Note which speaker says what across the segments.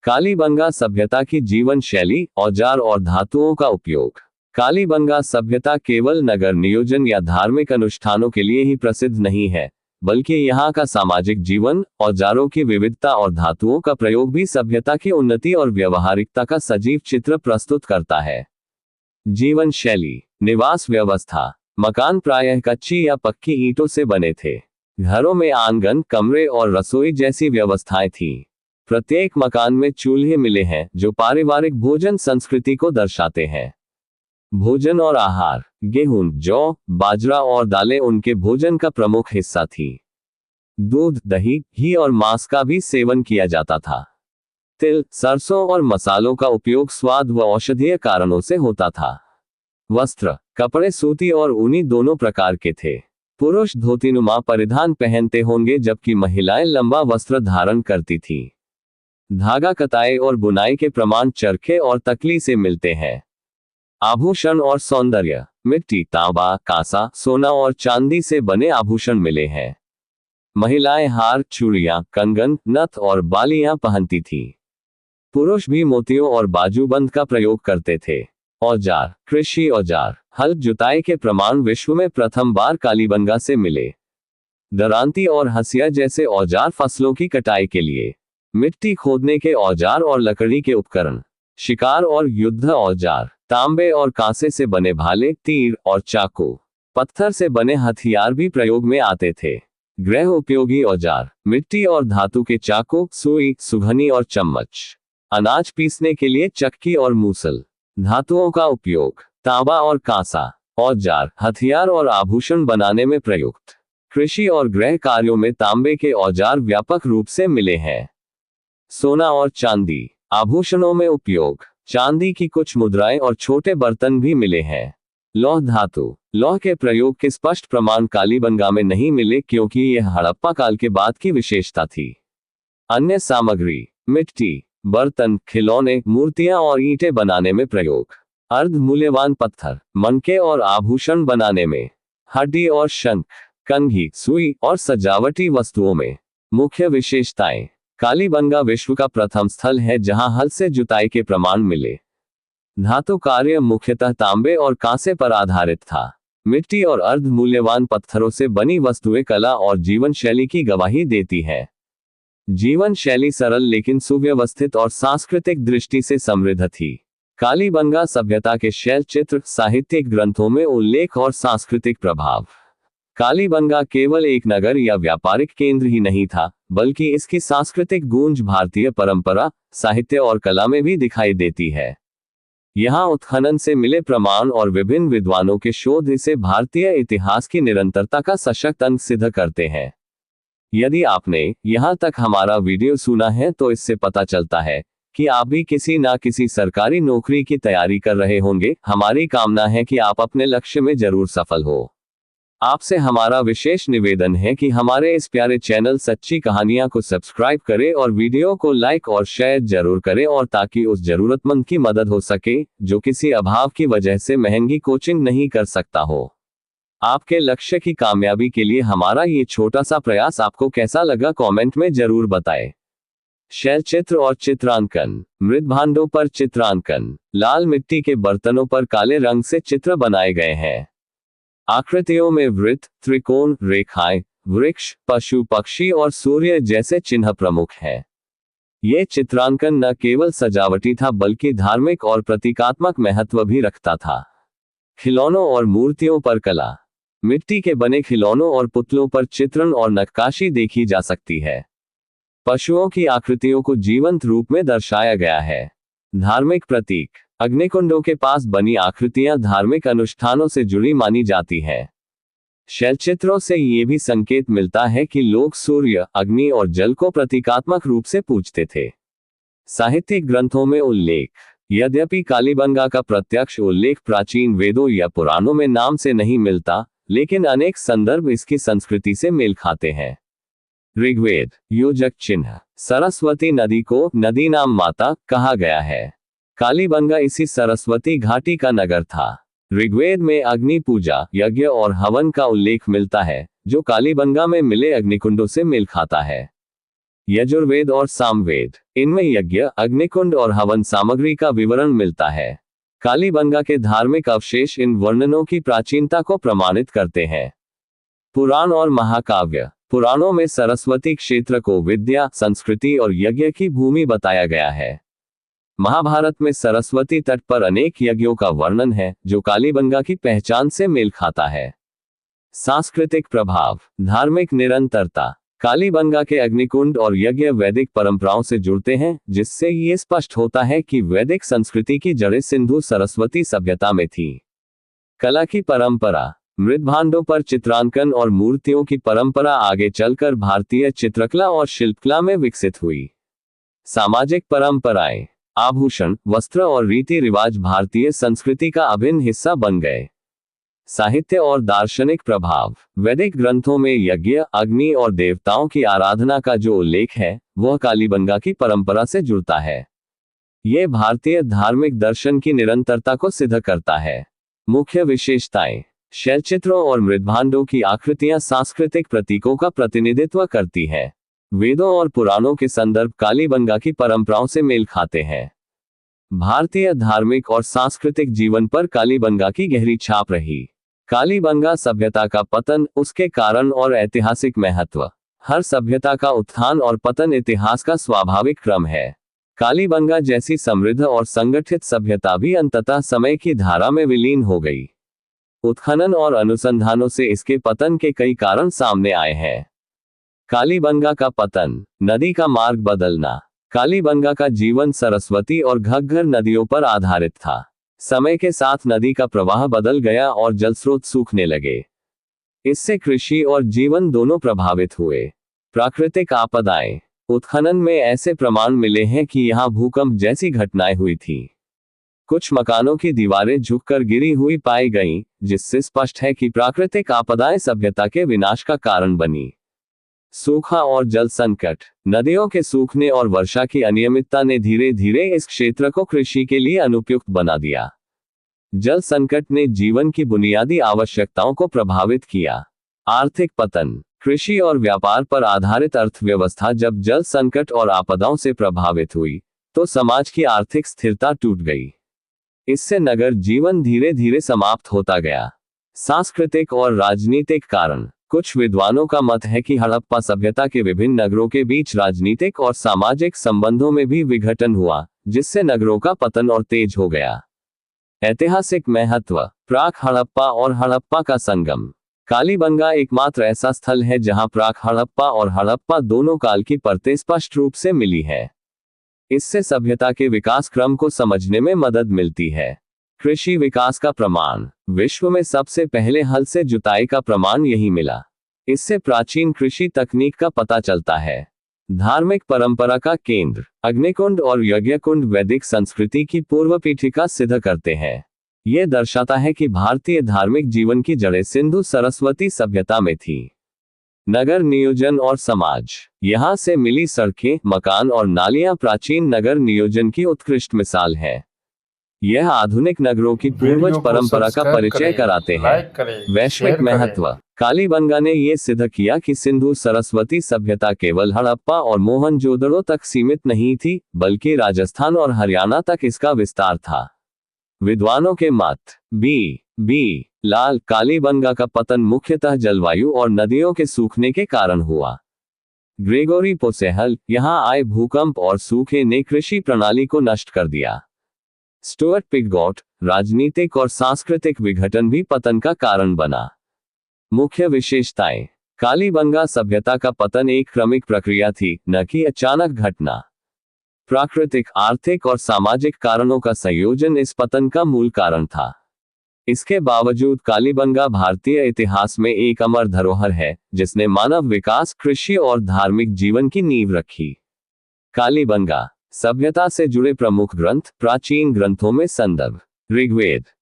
Speaker 1: कालीबंगा सभ्यता की जीवन शैली, औजार और धातुओं का उपयोग। कालीबंगा सभ्यता केवल नगर नियोजन या धार्मिक अनुष्ठानों के लिए ही प्रसिद्ध नहीं है, बल्कि यहाँ का सामाजिक जीवन, औजारों की विविधता और धातुओं का प्रयोग भी सभ्यता की उन्नति और व्यावहारिकता का सजीव चित्र प्रस्तुत करता है। जीवन शैली। निवास व्यवस्था। मकान प्रायः कच्ची या पक्की ईंटों से बने थे। घरों में आंगन, कमरे और रसोई जैसी व्यवस्थाएं थीं। प्रत्येक मकान में चूल्हे मिले हैं, जो पारिवारिक भोजन संस्कृति को दर्शाते हैं। भोजन और आहार। गेहूं, जौ, बाजरा और दालें उनके भोजन का प्रमुख हिस्सा थी। दूध, दही, घी और मांस का भी सेवन किया जाता था। तिल, सरसों और मसालों का उपयोग स्वाद व औषधीय कारणों से होता था। वस्त्र। कपड़े सूती और ऊनी दोनों प्रकार के थे। पुरुष धोतीनुमा परिधान पहनते होंगे, जबकि महिलाएं लंबा वस्त्र धारण करती थीं। धागा कताई और बुनाई के प्रमाण चरखे और तकली से मिलते हैं। आभूषण और सौंदर्य। मिट्टी, तांबा, कांसा, सोना और चांदी से बने आभूषण मिले हैं। महिलाएं हार, चूड़ियां, कंगन, नथ और बालियां पहनती थीं। पुरुष भी मोतियों और बाजूबंद का प्रयोग करते थे। औजार। कृषि औजार। हल जुताई के प्रमाण विश्व में प्रथम बार कालीबंगा से मिले। दरांती और हंसिया जैसे औजार फसलों की कटाई के लिए। मिट्टी खोदने के औजार और लकड़ी के उपकरण। शिकार और युद्ध औजार। तांबे और कांसे से बने भाले, तीर और चाकू। पत्थर से बने हथियार भी प्रयोग में आते थे। गृह उपयोगी औजार। मिट्टी और धातु के चाकू, सुई, सुघनी और चम्मच। अनाज पीसने के लिए चक्की और मूसल। धातुओं का उपयोग। तांबा और कांसा। औजार, हथियार और आभूषण बनाने में प्रयुक्त। कृषि और गृह कार्यों में तांबे के औजार व्यापक रूप से मिले हैं। सोना और चांदी। आभूषणों में उपयोग। चांदी की कुछ मुद्राएं और छोटे बर्तन भी मिले हैं। लौह धातु। लौह के प्रयोग के स्पष्ट प्रमाण कालीबंगा में नहीं मिले, क्योंकि यह हड़प्पा काल के बाद की विशेषता थी। अन्य सामग्री। मिट्टी, बर्तन, खिलौने, मूर्तियां और ईंटें बनाने में प्रयोग। अर्ध मूल्यवान पत्थर, मनके और आभूषण बनाने में। हड्डी और शंख, कंघी, सुई और सजावटी वस्तुओं में। मुख्य विशेषताएं। कालीबंगा विश्व का प्रथम स्थल है जहां हल से जुताई के प्रमाण मिले। धातु कार्य मुख्यतः तांबे और कांसे पर आधारित था। मिट्टी और अर्ध मूल्यवान पत्थरों से बनी वस्तुएं कला और जीवन शैली की गवाही देती है। जीवन शैली सरल लेकिन सुव्यवस्थित और सांस्कृतिक दृष्टि से समृद्ध थी। कालीबंगा सभ्यता के शैल चित्र, साहित्यिक ग्रंथों में उल्लेख और सांस्कृतिक प्रभाव। कालीबंगा केवल एक नगर या व्यापारिक केंद्र ही नहीं था, बल्कि इसकी सांस्कृतिक गूंज भारतीय परंपरा, साहित्य और कला में भी दिखाई देती है। यहाँ उत्खनन से मिले प्रमाण और विभिन्न विद्वानों के शोध इसे भारतीय इतिहास की निरंतरता का सशक्त अंग सिद्ध करते हैं। यदि आपने यहाँ तक हमारा वीडियो सुना है तो इससे पता चलता है कि आप भी किसी ना किसी सरकारी नौकरी की तैयारी कर रहे होंगे। हमारी कामना है कि आप अपने लक्ष्य में जरूर सफल हो। आपसे हमारा विशेष निवेदन है कि हमारे इस प्यारे चैनल सच्ची कहानियां को सब्सक्राइब करें और वीडियो को लाइक और शेयर जरूर करें, और ताकि उस जरूरतमंद की मदद हो सके जो किसी अभाव की वजह से महंगी कोचिंग नहीं कर सकता हो। आपके लक्ष्य की कामयाबी के लिए हमारा ये छोटा सा प्रयास आपको कैसा लगा, कमेंट में जरूर बताएं। शैल चित्र और चित्रांकन। मृदभांडों पर चित्रांकन। लाल मिट्टी के बर्तनों पर काले रंग से चित्र बनाए गए हैं। आकृतियों में वृत्त, त्रिकोण, रेखाएं, वृक्ष, पशु, पक्षी और सूर्य जैसे चिन्ह प्रमुख हैं। ये चित्रांकन न केवल सजावटी था, बल्कि धार्मिक और प्रतीकात्मक महत्व भी रखता था। खिलौनों और मूर्तियों पर कला। मिट्टी के बने खिलौनों और पुतलों पर चित्रण और नक्काशी देखी जा सकती है। पशुओं की आकृतियों को जीवंत रूप में दर्शाया गया है। धार्मिक प्रतीक। अग्निकुंडों के पास बनी आकृतियां धार्मिक अनुष्ठानों से जुड़ी मानी जाती हैं। शैलचित्रों से ये भी संकेत मिलता है कि लोग सूर्य, अग्नि और जल को प्रतीकात्मक रूप से पूजते थे। साहित्यिक ग्रंथों में उल्लेख। यद्यपि कालीबंगा का प्रत्यक्ष उल्लेख प्राचीन वेदों या पुराणों में नाम से नहीं मिलता, लेकिन अनेक संदर्भ इसकी संस्कृति से मेल खाते हैं। ऋग्वेद। योजक चिन्ह। सरस्वती नदी को नदी नाम माता कहा गया है। कालीबंगा इसी सरस्वती घाटी का नगर था। ऋग्वेद में अग्नि पूजा, यज्ञ और हवन का उल्लेख मिलता है, जो कालीबंगा में मिले अग्निकुंडों से मेल खाता है। यजुर्वेद और सामवेद, इनमें यज्ञ, अग्निकुंड और हवन सामग्री का विवरण मिलता है। कालीबंगा के धार्मिक अवशेष इन वर्णनों की प्राचीनता को प्रमाणित करते हैं। पुराण और महाकाव्य, पुराणों में सरस्वती क्षेत्र को विद्या, संस्कृति और यज्ञ की भूमि बताया गया है। महाभारत में सरस्वती तट पर अनेक यज्ञों का वर्णन है, जो कालीबंगा की पहचान से मेल खाता है। सांस्कृतिक प्रभाव, धार्मिक निरंतरता, कालीबंगा के अग्निकुंड और यज्ञ वैदिक परंपराओं से जुड़ते हैं, जिससे ये स्पष्ट होता है कि वैदिक संस्कृति की जड़ें सिंधु सरस्वती सभ्यता में थी। कला की परंपरा, मृदभांडों पर चित्रांकन और मूर्तियों की परंपरा आगे चलकर भारतीय चित्रकला और शिल्पकला में विकसित हुई। सामाजिक परंपराएं, आभूषण, वस्त्र और रीति रिवाज भारतीय संस्कृति का अभिन्न हिस्सा बन गए। साहित्य और दार्शनिक प्रभाव, वैदिक ग्रंथों में यज्ञ, अग्नि और देवताओं की आराधना का जो उल्लेख है, वह कालीबंगा की परंपरा से जुड़ता है। यह भारतीय धार्मिक दर्शन की निरंतरता को सिद्ध करता है। मुख्य विशेषताएं, शैलचित्रों और मृदभांडों की आकृतियां सांस्कृतिक प्रतीकों का प्रतिनिधित्व करती हैं। वेदों और पुराणों के संदर्भ कालीबंगा की परंपराओं से मेल खाते हैं। भारतीय धार्मिक और सांस्कृतिक जीवन पर कालीबंगा की गहरी छाप रही। कालीबंगा सभ्यता का पतन, उसके कारण और ऐतिहासिक महत्व। हर सभ्यता का उत्थान और पतन इतिहास का स्वाभाविक क्रम है। कालीबंगा जैसी समृद्ध और संगठित सभ्यता भी अंततः समय की धारा में विलीन हो गई। उत्खनन और अनुसंधानों से इसके पतन के कई कारण सामने आए हैं। कालीबंगा का पतन, नदी का मार्ग बदलना। कालीबंगा का जीवन सरस्वती और घग्गर नदियों पर आधारित था। समय के साथ नदी का प्रवाह बदल गया और जलस्रोत सूखने लगे। इससे कृषि और जीवन दोनों प्रभावित हुए। प्राकृतिक आपदाएं, उत्खनन में ऐसे प्रमाण मिले हैं कि यहां भूकंप जैसी घटनाएं हुई थी। कुछ मकानों की दीवारें झुककर गिरी हुई पाई गईं, जिससे स्पष्ट है कि प्राकृतिक आपदाएं सभ्यता के विनाश का कारण बनी। सूखा और जल संकट, नदियों के सूखने और वर्षा की अनियमितता ने धीरे धीरे इस क्षेत्र को कृषि के लिए अनुपयुक्त बना दिया। जल संकट ने जीवन की बुनियादी आवश्यकताओं को प्रभावित किया। आर्थिक पतन, कृषि और व्यापार पर आधारित अर्थव्यवस्था जब जल संकट और आपदाओं से प्रभावित हुई, तो समाज की आर्थिक स्थिरता टूट गई। इससे नगर जीवन धीरे धीरे समाप्त होता गया। सांस्कृतिक और राजनीतिक कारण, कुछ विद्वानों का मत है कि हड़प्पा सभ्यता के विभिन्न नगरों के बीच राजनीतिक और सामाजिक संबंधों में भी विघटन हुआ, जिससे नगरों का पतन और तेज हो गया। ऐतिहासिक महत्व, प्राक हड़प्पा और हड़प्पा का संगम। कालीबंगा एकमात्र ऐसा स्थल है जहां प्राक हड़प्पा और हड़प्पा दोनों काल की परतें स्पष्ट रूप से मिली है। इससे सभ्यता के विकास क्रम को समझने में मदद मिलती है। कृषि विकास का प्रमाण, विश्व में सबसे पहले हल से जुताई का प्रमाण यही मिला। इससे प्राचीन कृषि तकनीक का पता चलता है। धार्मिक परंपरा का केंद्र, अग्निकुंड और यज्ञकुंड वैदिक संस्कृति की पूर्व पीठिका सिद्ध करते हैं। यह दर्शाता है कि भारतीय धार्मिक जीवन की जड़ें सिंधु सरस्वती सभ्यता में थी। नगर नियोजन और समाज, यहां से मिली सड़कें, मकान और नालियां प्राचीन नगर नियोजन की उत्कृष्ट मिसाल है। यह आधुनिक नगरों की पूर्वज परंपरा का परिचय कराते हैं। वैश्विक महत्व, कालीबंगा ने यह सिद्ध किया कि सिंधु सरस्वती सभ्यता केवल हड़प्पा और मोहनजोदड़ो तक सीमित नहीं थी, बल्कि राजस्थान और हरियाणा तक इसका विस्तार था। विद्वानों के मत, बी लाल, कालीबंगा का पतन मुख्यतः जलवायु और नदियों के सूखने के कारण हुआ। ग्रेगोरी पोसेहल, यहां आए भूकंप और सूखे ने कृषि प्रणाली को नष्ट कर दिया। स्टुअर्ट पिगॉट, राजनीतिक और सांस्कृतिक विघटन भी पतन का कारण बना। मुख्य विशेषताएं, कालीबंगा सभ्यता का पतन एक क्रमिक प्रक्रिया थी, न कि अचानक घटना। प्राकृतिक, आर्थिक और सामाजिक कारणों का संयोजन इस पतन का मूल कारण था। इसके बावजूद कालीबंगा भारतीय इतिहास में एक अमर धरोहर है, जिसने मानव विकास, कृषि और धार्मिक जीवन की नींव रखी। कालीबंगा सभ्यता से जुड़े प्रमुख ग्रंथ, प्राचीन ग्रंथों में संदर्भ,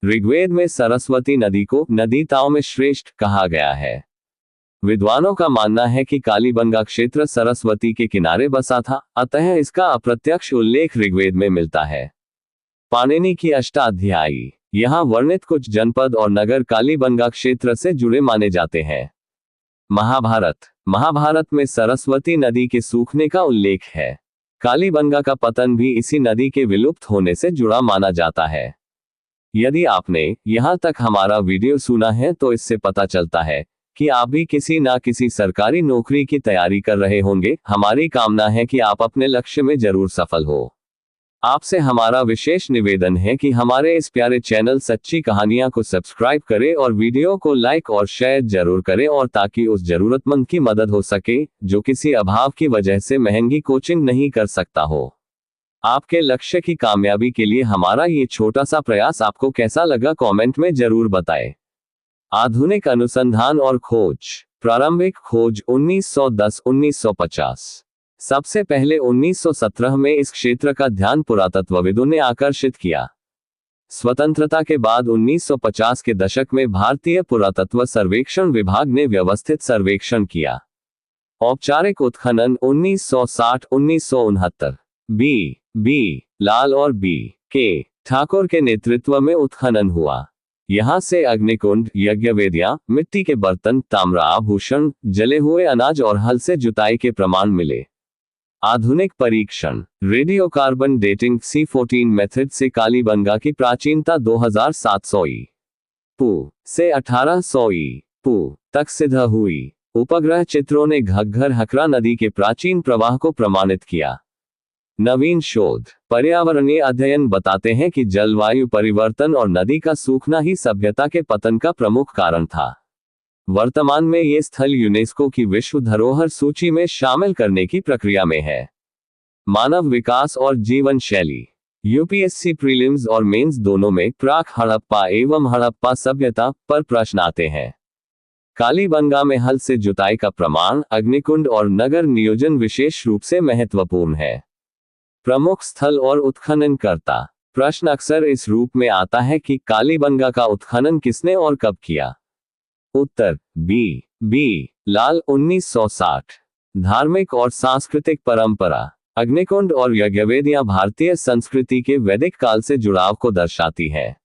Speaker 1: ऋग्वेद में सरस्वती नदी को नदीताओं में श्रेष्ठ कहा गया है। विद्वानों का मानना है कि कालीबंगा क्षेत्र सरस्वती के किनारे बसा था, अतः इसका अप्रत्यक्ष उल्लेख ऋग्वेद में मिलता है। पाणिनि की अष्टाध्यायी, यहाँ वर्णित कुछ जनपद और नगर कालीबंगा क्षेत्र से जुड़े माने जाते हैं। महाभारत में सरस्वती नदी के सूखने का उल्लेख है। कालीबंगा का पतन भी इसी नदी के विलुप्त होने से जुड़ा माना जाता है। यदि आपने यहाँ तक हमारा वीडियो सुना है तो इससे पता चलता है कि आप भी किसी ना किसी सरकारी नौकरी की तैयारी कर रहे होंगे। हमारी कामना है कि आप अपने लक्ष्य में जरूर सफल हो। आपसे हमारा विशेष निवेदन है कि हमारे इस प्यारे चैनल सच्ची कहानियां को सब्सक्राइब करें और वीडियो को लाइक और शेयर जरूर करें, और ताकि उस जरूरतमंद की मदद हो सके जो किसी अभाव की वजह से महंगी कोचिंग नहीं कर सकता हो। आपके लक्ष्य की कामयाबी के लिए हमारा ये छोटा सा प्रयास आपको कैसा लगा, कमेंट में जरूर बताएं। आधुनिक अनुसंधान और खोज। प्रारंभिक खोज 1910-1950। सबसे पहले 1917 में इस क्षेत्र का ध्यान पुरातत्वविदों ने आकर्षित किया। स्वतंत्रता के बाद 1950 के दशक में भारतीय पुरातत्व सर्वेक्षण विभाग ने व्यवस्थित सर्वेक्षण किया। औपचारिक उत्खनन 1960-1969। बी लाल और के ठाकुर के नेतृत्व में उत्खनन हुआ। यहां से अग्निकुंड, यज्ञवेदियां, मिट्टी के बर्तन, ताम्र आभूषण, जले हुए अनाज और हल से जुताई के प्रमाण मिले। आधुनिक परीक्षण। रेडियोकार्बन डेटिंग C14 मेथड से कालीबंगा की प्राचीनता 2700 पू से 1800 पू तक सिद्ध हुई। उपग्रह चित्रों ने घग्घर हकरा नदी के प्राचीन प्रवाह को प्रमाणित किया। नवीन शोध। पर्यावरणीय अध्ययन बताते हैं कि जलवायु परिवर्तन और नदी का सूखना ही सभ्यता के पतन का प्रमुख कारण था। वर्तमान में ये स्थल यूनेस्को की विश्व धरोहर सूची में शामिल करने की प्रक्रिया में है। मानव विकास और जीवन शैली। यूपीएससी प्रीलिम्स और मेंस दोनों में प्राक हड़प्पा एवं हड़प्पा सभ्यता पर प्रश्न आते हैं। कालीबंगा में हल से जुताई का प्रमाण, अग्निकुंड और नगर नियोजन विशेष रूप से महत्वपूर्ण है। प्रमुख स्थल और उत्खननकर्ता। प्रश्न अक्सर इस रूप में आता है कि कालीबंगा का उत्खनन किसने और कब किया। उत्तर बी लाल 1960। धार्मिक और सांस्कृतिक परंपरा। अग्निकुंड और यज्ञवेदियां भारतीय संस्कृति के वैदिक काल से जुड़ाव को दर्शाती है।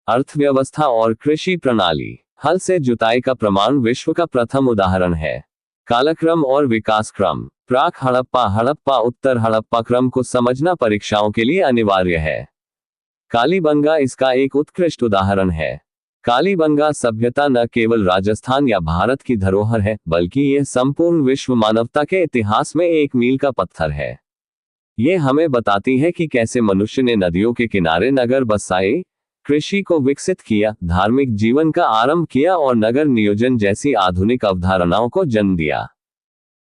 Speaker 1: अर्थव्यवस्था और कृषि प्रणाली। हल से जुताई का प्रमाण विश्व का प्रथम उदाहरण है। कालक्रम और विकास क्रम। प्राक हड़प्पा उत्तर हड़प्पा क्रम को समझना परीक्षाओं के लिए अनिवार्य है। कालीबंगा इसका एक उत्कृष्ट उदाहरण है। कालीबंगा सभ्यता न केवल राजस्थान या भारत की धरोहर है, बल्कि यह संपूर्ण विश्व मानवता के इतिहास में एक मील का पत्थर है। यह हमें बताती है कि कैसे मनुष्य ने नदियों के किनारे नगर बसाए, कृषि को विकसित किया, धार्मिक जीवन का आरंभ किया और नगर नियोजन जैसी आधुनिक अवधारणाओं को जन्म दिया।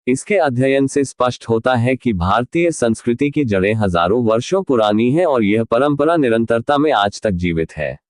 Speaker 1: इसके अध्ययन से स्पष्ट होता है कि भारतीय संस्कृति की जड़ें हजारों वर्षों पुरानी हैं और यह परंपरा निरंतरता में आज तक जीवित है।